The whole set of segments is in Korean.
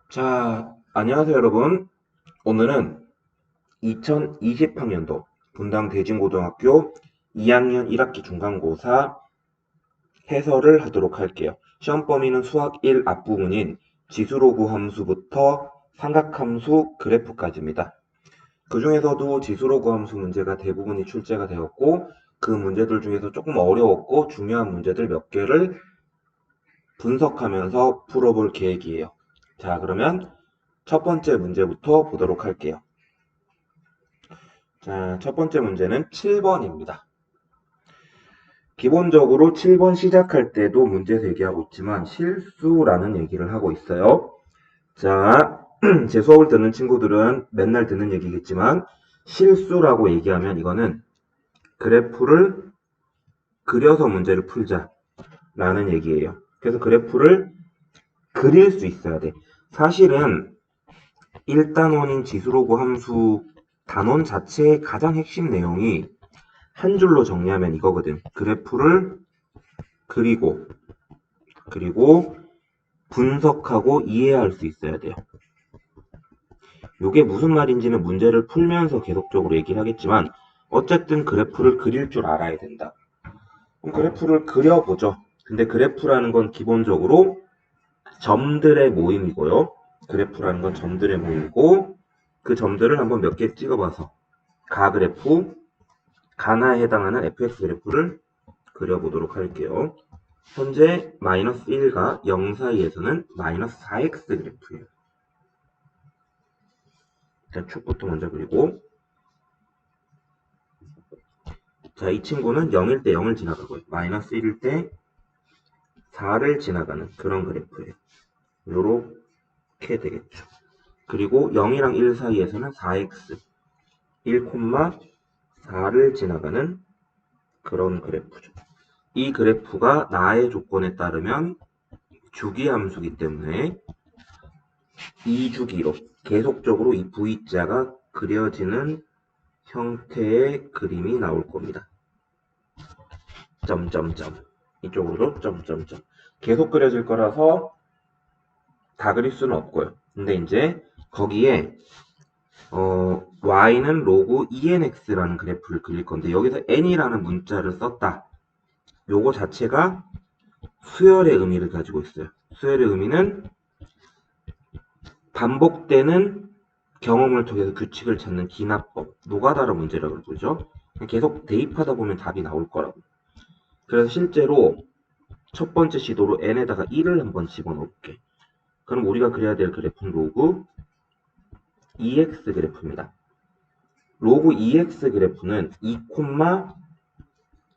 자, 안녕하세요 여러분. 오늘은 2020학년도 분당 대진고등학교 2학년 1학기 중간고사 해설을 하도록 할게요. 시험 범위는 수학 1 앞부분인 지수로구 함수부터 삼각함수 그래프까지입니다. 그 중에서도 지수로구 함수 문제가 대부분이 출제가 되었고, 그 문제들 중에서 조금 어려웠고 중요한 문제들 몇 개를 분석하면서 풀어볼 계획이에요. 자, 그러면 첫 번째 문제부터 보도록 할게요. 자, 첫 번째 문제는 7번입니다. 기본적으로 7번 시작할 때도 문제 제기하고 있지만 실수라는 얘기를 하고 있어요. 자, 제 수업을 듣는 친구들은 맨날 듣는 얘기겠지만 실수라고 얘기하면 이거는 그래프를 그려서 문제를 풀자라는 얘기예요. 그래서 그래프를 그릴 수 있어야 돼. 사실은 1단원인 지수로구 함수 단원 자체의 가장 핵심 내용이 한 줄로 정리하면 이거거든. 그래프를 그리고 분석하고 이해할 수 있어야 돼요. 이게 무슨 말인지는 문제를 풀면서 계속적으로 얘기를 하겠지만 어쨌든 그래프를 그릴 줄 알아야 된다. 그럼 그래프를 그려보죠. 근데 그래프라는 건 기본적으로 점들의 모임이고요. 그래프라는 건 점들의 모임이고 그 점들을 한번 몇 개 찍어봐서 가그래프, 가나에 해당하는 fx 그래프를 그려보도록 할게요. 현재 마이너스 1과 0 사이에서는 마이너스 4x 그래프예요. 일단 축부터 먼저 그리고, 자, 이 친구는 0일 때 0을 지나가고요. 마이너스 1일 때 4를 지나가는 그런 그래프예요. 요렇게 되겠죠. 그리고 0이랑 1 사이에서는 4x, 1,4를 지나가는 그런 그래프죠. 이 그래프가 나의 조건에 따르면 주기함수이기 때문에 이 주기로 계속적으로 이 V자가 그려지는 형태의 그림이 나올 겁니다. 점점점. 이쪽으로도 점점점. 계속 그려질 거라서 다 그릴 수는 없고요. 근데 이제 거기에 y는 로그 enx라는 그래프를 그릴 건데 여기서 n이라는 문자를 썼다. 요거 자체가 수열의 의미를 가지고 있어요. 수열의 의미는 반복되는 경험을 통해서 규칙을 찾는 기납법, 노가다라 문제라고 부르죠. 계속 대입하다 보면 답이 나올 거라고. 그래서 실제로 첫 번째 시도로 n에다가 1을 한번 집어넣을게. 그럼 우리가 그려야 될 그래프는 로그 ex 그래프입니다. 로그 ex 그래프는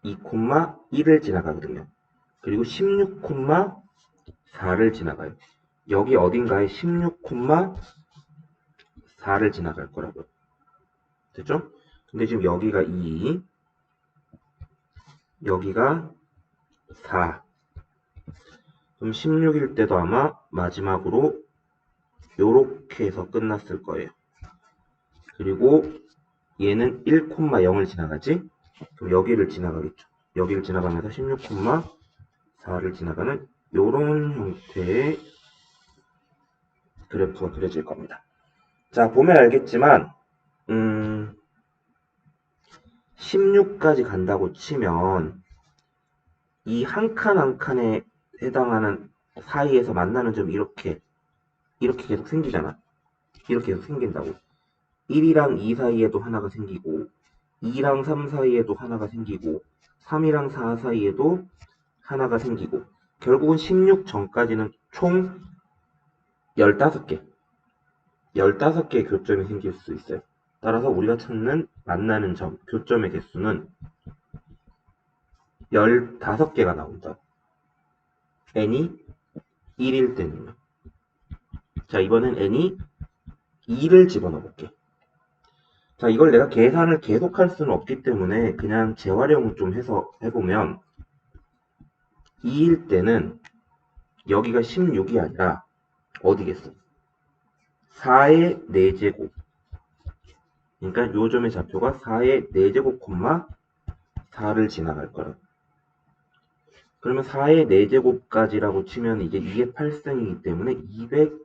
2,1을 지나가거든요. 그리고 16,4를 지나가요. 여기 어딘가에 16,4를 지나갈 거라고요. 됐죠? 근데 지금 여기가 2, 여기가 4. 그럼 16일 때도 아마 마지막으로 요렇게 해서 끝났을 거예요. 그리고 얘는 1,0을 지나가지? 그럼 여기를 지나가겠죠. 여기를 지나가면서 16,4를 지나가는 요런 형태의 그래프가 그려질 겁니다. 자, 보면 알겠지만 16까지 간다고 치면 이 한 칸 한 칸에 해당하는 사이에서 만나는 점이 이렇게 계속 생기잖아. 이렇게 계속 생긴다고. 1이랑 2 사이에도 하나가 생기고 2랑 3 사이에도 하나가 생기고 3이랑 4 사이에도 하나가 생기고 결국은 16 전까지는 총 15개 15개의 교점이 생길 수 있어요. 따라서 우리가 찾는 만나는 점, 교점의 개수는 15개가 나온다. n이 1일 때는요. 자, 이번엔 n이 2를 집어넣어 볼게. 자, 이걸 내가 계산을 계속할 수는 없기 때문에 그냥 재활용을 좀 해서 해보면 2일 때는 여기가 16이 아니라 어디겠어? 4의 4제곱. 그러니까 요 점의 좌표가 4의 4제곱, 4를 지나갈 거라. 그러면 4의 4제곱까지라고 치면 이게 2의 8승이기 때문에 2의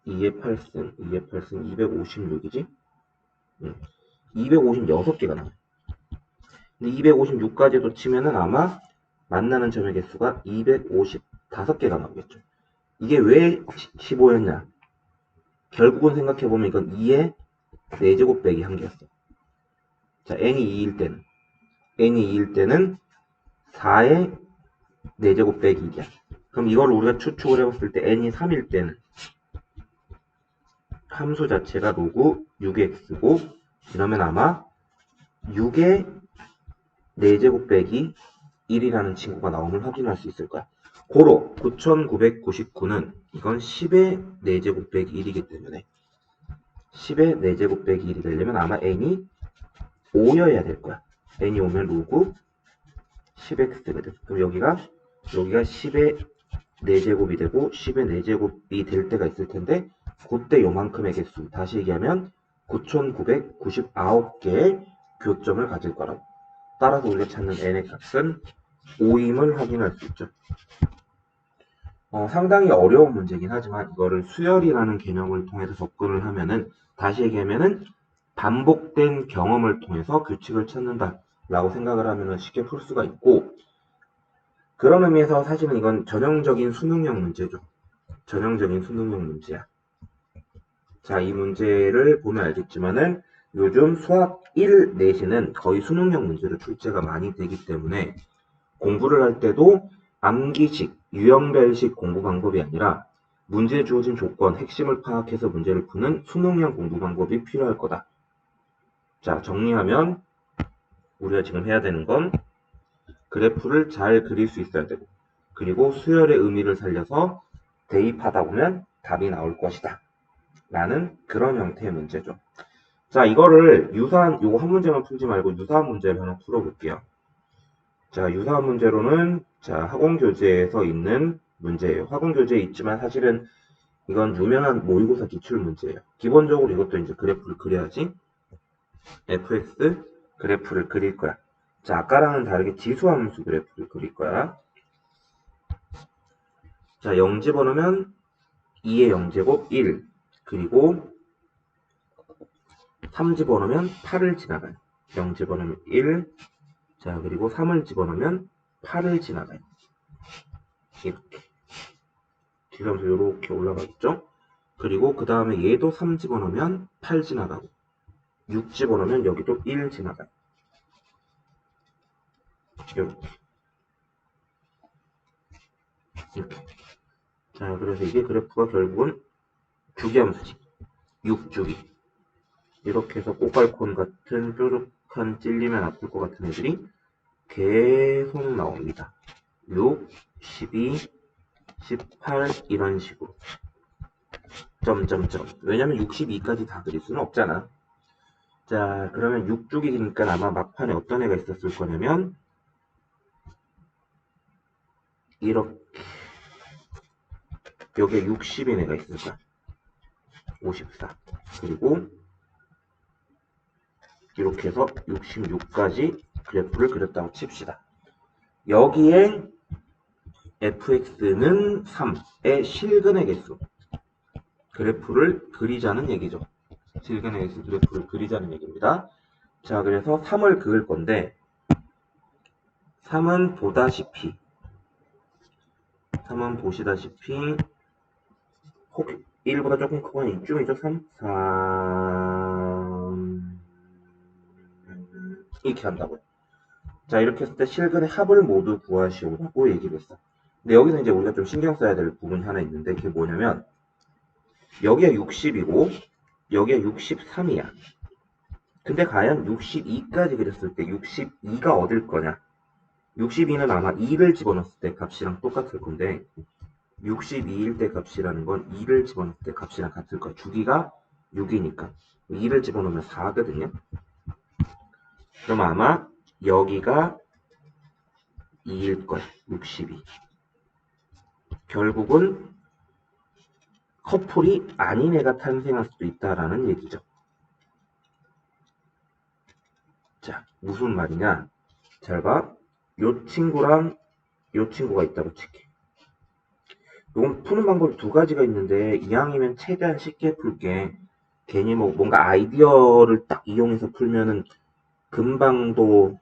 8승, 2의 8승 256이지? 256개가 나와요. 근데 256까지도 치면은 아마 만나는 점의 개수가 255개가 나오겠죠. 이게 왜 15였냐? 결국은 생각해보면 이건 2의 4제곱 빼기 1개였어. 자, n이 2일 때는 4의 4제곱 빼기 1이야. 그럼 이걸 우리가 추측을 해봤을 때 n이 3일 때는 함수 자체가 로그 6x고 이러면 아마 6의 4제곱 빼기 1이라는 친구가 나옴을 확인할 수 있을 거야. 고로 9999는 이건 10의 4제곱 빼기 1이기 때문에 10의 4제곱 빼기 1이 되려면 아마 n이 5여야 될 거야. n이 오면 로그 10x거든. 그럼 여기가 10의 4제곱이 되고 10의 4제곱이 될 때가 있을 텐데 그때 요만큼의 개수, 다시 얘기하면 9999개의 교점을 가질 거라고. 따라서 우리가 찾는 n의 값은 5임을 확인할 수 있죠. 상당히 어려운 문제긴 하지만 이거를 수열이라는 개념을 통해서 접근을 하면은, 다시 얘기하면은 반복된 경험을 통해서 규칙을 찾는다 라고 생각을 하면은 쉽게 풀 수가 있고, 그런 의미에서 사실은 이건 전형적인 수능형 문제죠. 전형적인 수능형 문제야. 자, 이 문제를 보면 알겠지만은 요즘 수학 1 내신은 거의 수능형 문제로 출제가 많이 되기 때문에 공부를 할 때도 암기식, 유형별식 공부 방법이 아니라 문제에 주어진 조건, 핵심을 파악해서 문제를 푸는 수능형 공부 방법이 필요할 거다. 자, 정리하면 우리가 지금 해야 되는 건 그래프를 잘 그릴 수 있어야 되고, 그리고 수열의 의미를 살려서 대입하다 보면 답이 나올 것이다 라는 그런 형태의 문제죠. 자, 이거를 유사한, 요거 한 문제만 풀지 말고 유사한 문제를 하나 풀어볼게요. 자, 유사한 문제로는, 자, 학원교재에서 있는 문제예요. 학원교재에 있지만 사실은 이건 유명한 모의고사 기출 문제예요. 기본적으로 이것도 이제 그래프를 그려야지 fx 그래프를 그릴 거야. 자, 아까랑은 다르게 지수함수 그래프를 그릴 거야. 자, 0 집어넣으면 2의 0제곱 1, 그리고 3 집어넣으면 8을 지나가요. 0 집어넣으면 1, 자, 그리고 3을 집어넣으면 8을 지나가요. 이렇게. 지수함수 이렇게 올라가겠죠? 그리고 그 다음에 얘도 3 집어넣으면 8 지나가고, 6 집어넣으면 여기도 1 지나가요. 이렇게. 자, 그래서 이게 그래프가 결국은 주기함수지. 6주기. 이렇게 해서 꼬깔콘 같은 뾰족한 찔리면 아플 것 같은 애들이 계속 나옵니다. 6, 12, 18 이런 식으로. 점점점. 왜냐면 62까지 다 그릴 수는 없잖아. 자, 그러면 6주기니까 아마 막판에 어떤 애가 있었을 거냐면 이렇게 여기에 60인 애가 있을 거야. 54. 그리고 이렇게 해서 66까지 그래프를 그렸다고 칩시다. 여기에 fx는 3의 실근의 개수 그래프를 그리자는 얘기죠. 실근의 개수 그래프를 그리자는 얘기입니다. 자, 그래서 3을 그을 건데 3은 보시다시피 혹 1보다 조금 크거나 이쯤이죠. 3, 3 이렇게 한다고요. 자, 이렇게 했을 때 실근의 합을 모두 구하시오라고 얘기를 했어. 근데 여기서 이제 우리가 좀 신경 써야 될 부분이 하나 있는데, 그게 뭐냐면 여기가 60이고 여기가 63이야. 근데 과연 62까지 그렸을 때 62가 어딜 거냐? 62는 아마 2를 집어넣었을 때 값이랑 똑같을 건데 62일 때 값이라는 건 2를 집어넣을 때 값이랑 같을 거야. 주기가 6이니까 2를 집어넣으면 4거든요. 그럼 아마 여기가 2일 거야. 62. 결국은 커플이 아닌 애가 탄생할 수도 있다라는 얘기죠. 자, 무슨 말이냐? 잘 봐. 요 친구랑 요 친구가 있다고 칠게. 요건 푸는 방법이 두 가지가 있는데 이왕이면 최대한 쉽게 풀게. 괜히 뭐 뭔가 아이디어를 딱 이용해서 풀면은 금방 또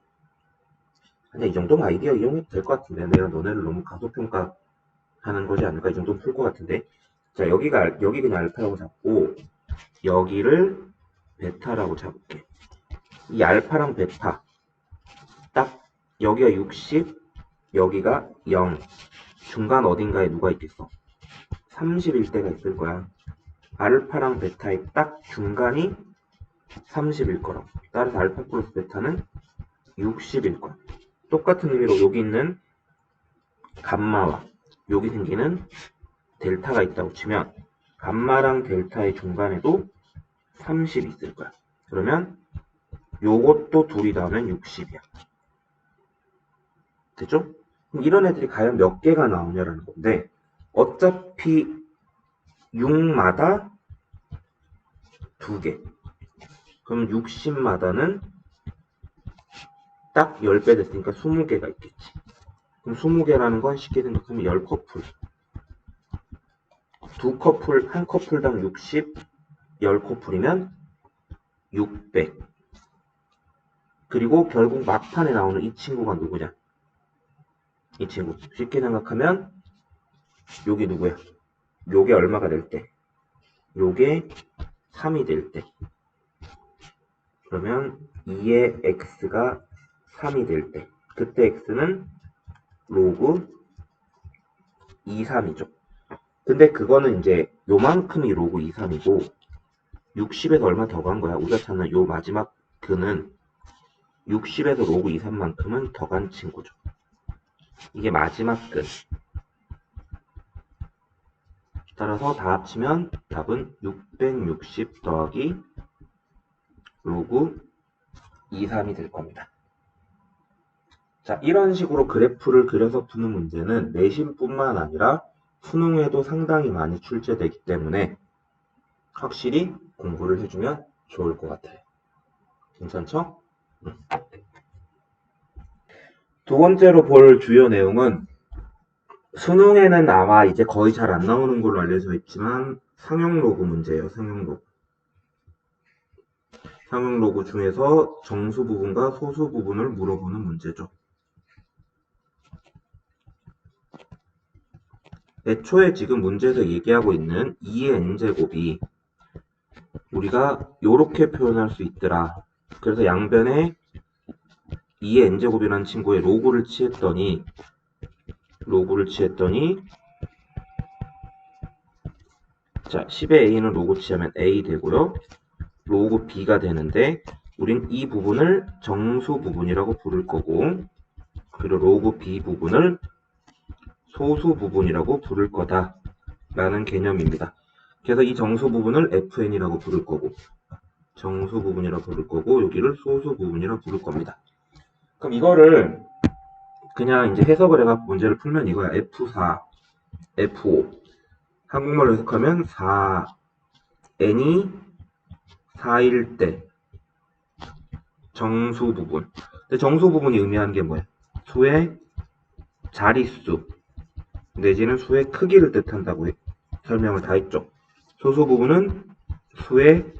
그냥 이 정도면 아이디어 이용해도 될 것 같은데 내가 너네를 너무 가소평가하는 거지 않을까? 이 정도면 풀 것 같은데. 자, 여기 그냥 알파라고 잡고 여기를 베타라고 잡을게. 이 알파랑 베타 딱 여기가 60, 여기가 0. 중간 어딘가에 누가 있겠어? 30일 때가 있을 거야. 알파랑 베타의 딱 중간이 30일 거라고. 따라서 알파 플러스 베타는 60일 거야. 똑같은 의미로 여기 있는 감마와 여기 생기는 델타가 있다고 치면 감마랑 델타의 중간에도 30이 있을 거야. 그러면 요것도 둘이 더하면 60이야. 됐죠? 그럼 이런 애들이 과연 몇 개가 나오냐라는 건데 어차피 6마다 2개. 그럼 60마다는 딱 10배 됐으니까 20개가 있겠지. 그럼 20개라는 건 쉽게 생각하면 10커플. 2커플, 한 커플당 60, 10커플이면 600. 그리고 결국 막판에 나오는 이 친구가 누구냐? 이 친구. 쉽게 생각하면 요게 누구야? 요게 얼마가 될 때? 요게 3이 될 때. 그러면 2의 x가 3이 될 때. 그때 x는 로그 2, 3이죠. 근데 그거는 이제 요만큼이 로그 2, 3이고 60에서 얼마 더 간 거야. 우리가 찾는 요 마지막 그는 60에서 로그 2, 3만큼은 더 간 친구죠. 이게 마지막 근. 따라서 다 합치면 답은 660 더하기 로그 2, 3이 될 겁니다. 자, 이런 식으로 그래프를 그려서 푸는 문제는 내신뿐만 아니라 수능에도 상당히 많이 출제되기 때문에 확실히 공부를 해주면 좋을 것 같아요. 괜찮죠? 두 번째로 볼 주요 내용은 수능에는 아마 이제 거의 잘 안 나오는 걸로 알려져 있지만 상용 로그 문제예요. 상용 로그. 상용 로그 중에서 정수 부분과 소수 부분을 물어보는 문제죠. 애초에 지금 문제에서 얘기하고 있는 2의 n제곱이 우리가 이렇게 표현할 수 있더라. 그래서 양변에 2의 n제곱이라는 친구의 로그를 취했더니 자, 10의 a는 로그 취하면 a 되고요. 로그 b가 되는데 우린 이 부분을 정수 부분이라고 부를 거고 그리고 로그 b 부분을 소수 부분이라고 부를 거다 라는 개념입니다. 그래서 이 정수 부분을 fn이라고 부를 거고 정수 부분이라고 부를 거고 여기를 소수 부분이라고 부를 겁니다. 그럼 이거를 그냥 이제 해석을 해갖고 문제를 풀면 이거야. F4, F5 한국말로 해석하면 4n이 4일 때 정수 부분. 근데 정수 부분이 의미하는 게 뭐야? 수의 자릿수 내지는 수의 크기를 뜻한다고 설명을 다 했죠. 소수 부분은 수의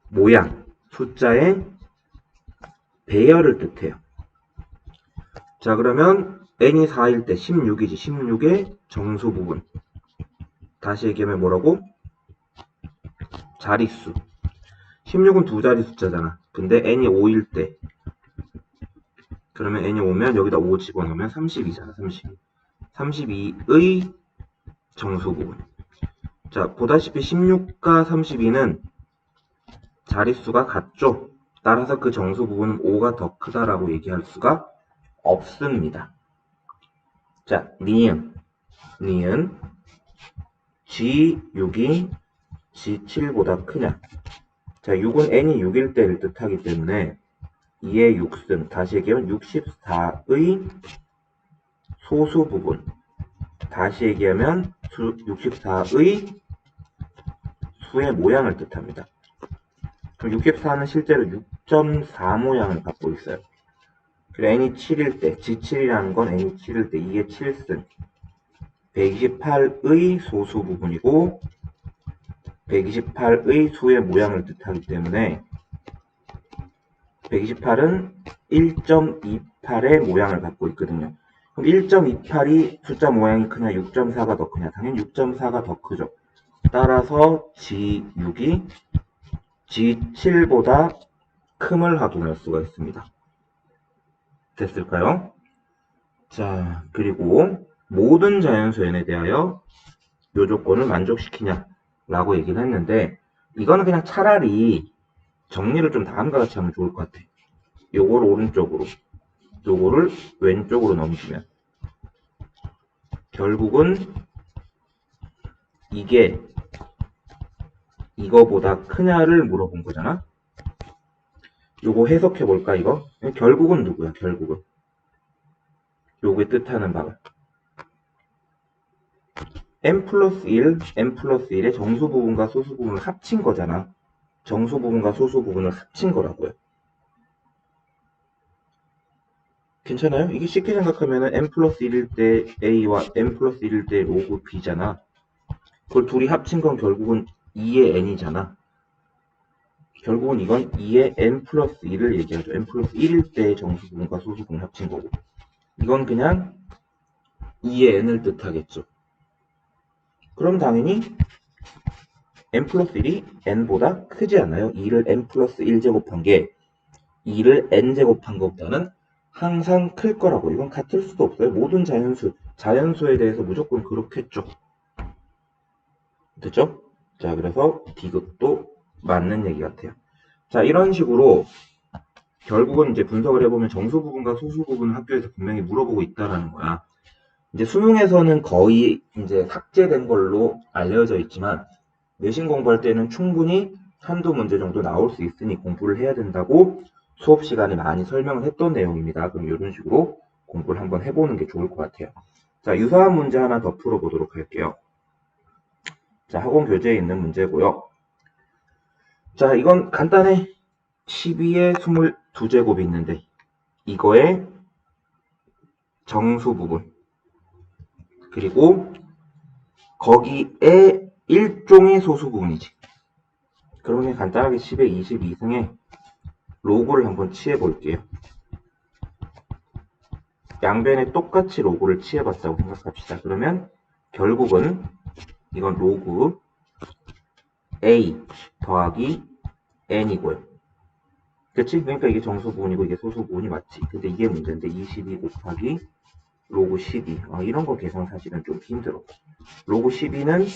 모양, 숫자의 배열을 뜻해요. 자, 그러면 n이 4일 때 16이지. 16의 정수 부분. 다시 얘기하면 뭐라고? 자릿수. 16은 두 자리 숫자잖아. 근데 n이 5일 때 그러면 n이 5면 여기다 5 집어넣으면 32잖아. 32. 32의 정수 부분. 자, 보다시피 16과 32는 자릿수가 같죠. 따라서 그 정수 부분은 5가 더 크다라고 얘기할 수가 없습니다. 자, 니은 G6이 G7보다 크냐? 자, 6은 n이 6일 때를 뜻하기 때문에 2의 6승, 다시 얘기하면 64의 소수 부분, 다시 얘기하면 64의 수의 모양을 뜻합니다. 그럼 64는 실제로 6.4 모양을 갖고 있어요. 그리고 n이 7일 때, G7이라는 건 n이 7일 때 2의 7승 128의 소수 부분이고 128의 수의 모양을 뜻하기 때문에 128은 1.28의 모양을 갖고 있거든요. 그럼 1.28이 숫자 모양이 크냐 6.4가 더 크냐? 당연히 6.4가 더 크죠. 따라서 G6이 G7보다 큼을 확인할 수가 있습니다. 됐을까요? 자, 그리고 모든 자연수 n에 대하여 요 조건을 만족시키냐 라고 얘기를 했는데 이거는 그냥 차라리 정리를 좀 다음과 같이 하면 좋을 것 같아. 요거를 오른쪽으로 요거를 왼쪽으로 넘기면 결국은 이게 이거보다 크냐를 물어본 거잖아. 요거 해석해 볼까 이거? 결국은 누구야? 결국은 요게 뜻하는 바가 n 플러스 1, n 플러스 1의 정수 부분과 소수 부분을 합친 거잖아. 정수 부분과 소수 부분을 합친 거라고요. 괜찮아요? 이게 쉽게 생각하면 n 플러스 1일 때 a와 n 플러스 1일 때 로그 b잖아. 그걸 둘이 합친 건 결국은 2의 n이잖아. 결국은 이건 2의 n 플러스 1을 얘기하죠. n 플러스 1일 때 정수 부분과 소수 부분을 합친 거고. 이건 그냥 2의 n을 뜻하겠죠. 그럼 당연히 n 플러스 1이 n보다 크지 않아요. 2를 n 플러스 1제곱한 게 2를 n제곱한 것보다는 항상 클 거라고. 이건 같을 수도 없어요. 모든 자연수에 대해서 무조건 그렇겠죠. 됐죠? 자, 그래서 D극도 맞는 얘기 같아요. 자, 이런 식으로 결국은 이제 분석을 해보면 정수 부분과 소수 부분을 학교에서 분명히 물어보고 있다라는 거야. 이제 수능에서는 거의 이제 삭제된 걸로 알려져 있지만 내신 공부할 때는 충분히 한두 문제 정도 나올 수 있으니 공부를 해야 된다고 수업 시간에 많이 설명을 했던 내용입니다. 그럼 이런 식으로 공부를 한번 해보는 게 좋을 것 같아요. 자, 유사한 문제 하나 더 풀어보도록 할게요. 자, 학원 교재에 있는 문제고요. 자, 이건 간단해. 12의 22제곱이 있는데 이거의 정수 부분 그리고 거기에 일종의 소수 부분이지. 그러면 간단하게 10의 22승에 로그를 한번 취해 볼게요. 양변에 똑같이 로그를 취해봤다고 생각합시다. 그러면 결국은 이건 로그 a 더하기 n이고요. 그치? 그러니까 이게 정수 부분이고 이게 소수 부분이 맞지. 근데 이게 문제인데 22 곱하기 로그 12. 이런 거 계산 사실은 좀 힘들어. 로그 12는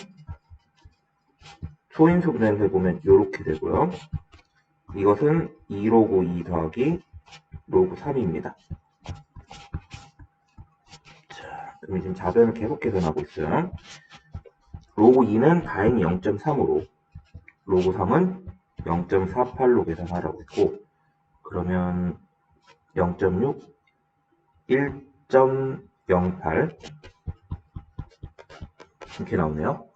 초인수 분해를 해보면 이렇게 되고요. 이것은 2로그 2 더하기 로그 3입니다. 자, 그럼 지금 자변을 계속 계산하고 있어요. 로그 2는 다행히 0.3으로 로그 3은 0.48로 계산하라고 했고 그러면 0.6, 1.08 이렇게 나오네요.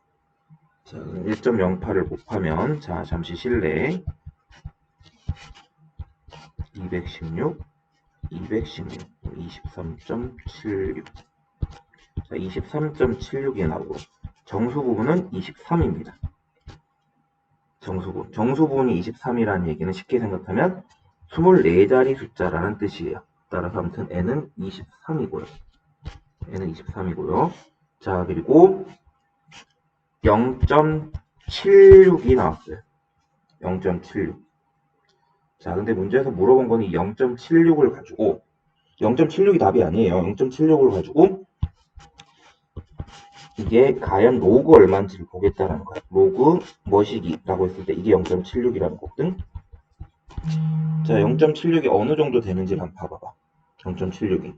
자, 1.08을 곱하면 자, 잠시 실내 216, 216, 23.76 자, 23.76이 나오고 정수 부분은 23입니다. 정수 부분이 23이라는 얘기는 쉽게 생각하면 24자리 숫자라는 뜻이에요. 따라서 아무튼 n은 23이고요. n은 23이고요. 자, 그리고 0.76이 나왔어요. 0.76. 자, 근데 문제에서 물어본 거는 0.76을 가지고 0.76이 답이 아니에요. 0.76을 가지고 이게 과연 로그 얼마인지를 보겠다는 거야. 로그 뭐시기라고 했을 때 이게 0.76이라는 거거든. 자, 0.76이 어느 정도 되는지를 한번 봐봐봐. 0.76이.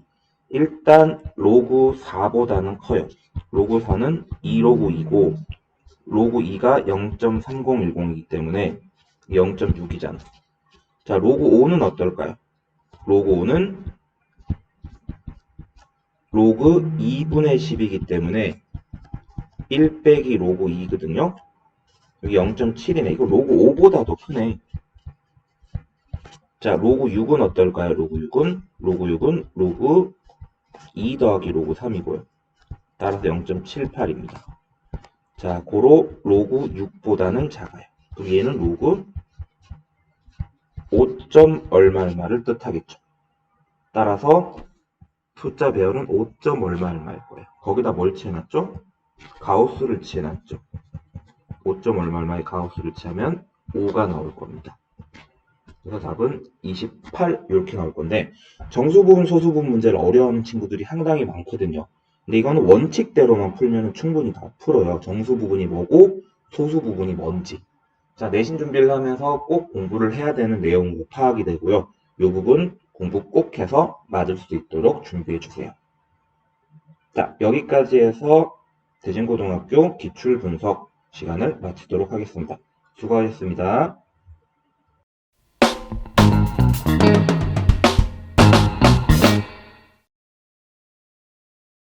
일단 로그 4보다는 커요. 로그 4는 2로그 2고 로그 2가 0.3010이기 때문에 0.6이잖아. 자, 로그 5는 어떨까요? 로그 5는 로그 2분의 10이기 때문에 1 빼기 로그 2거든요. 여기 0.7이네. 이거 로그 5보다 더 크네. 자, 로그 6은 어떨까요? 로그 6은 로그 2 더하기 로그 3이고요. 따라서 0.78입니다. 자, 고로 로그 6보다는 작아요. 그럼 얘는 로그 5. 얼마 얼마를 뜻하겠죠. 따라서 숫자 배열은 5. 얼마 얼마일 거예요. 거기다 뭘 취해놨죠? 가우스를 취해놨죠. 5. 얼마 얼마의 가우스를 취하면 5가 나올 겁니다. 그래서 답은 28 이렇게 나올 건데 정수부분, 소수부분 문제를 어려워하는 친구들이 상당히 많거든요. 근데 이거는 원칙대로만 풀면 충분히 다 풀어요. 정수부분이 뭐고 소수부분이 뭔지. 자, 내신 준비를 하면서 꼭 공부를 해야 되는 내용으로 파악이 되고요. 이 부분 공부 꼭 해서 맞을 수 있도록 준비해 주세요. 자, 여기까지 해서 대진고등학교 기출분석 시간을 마치도록 하겠습니다. 수고하셨습니다.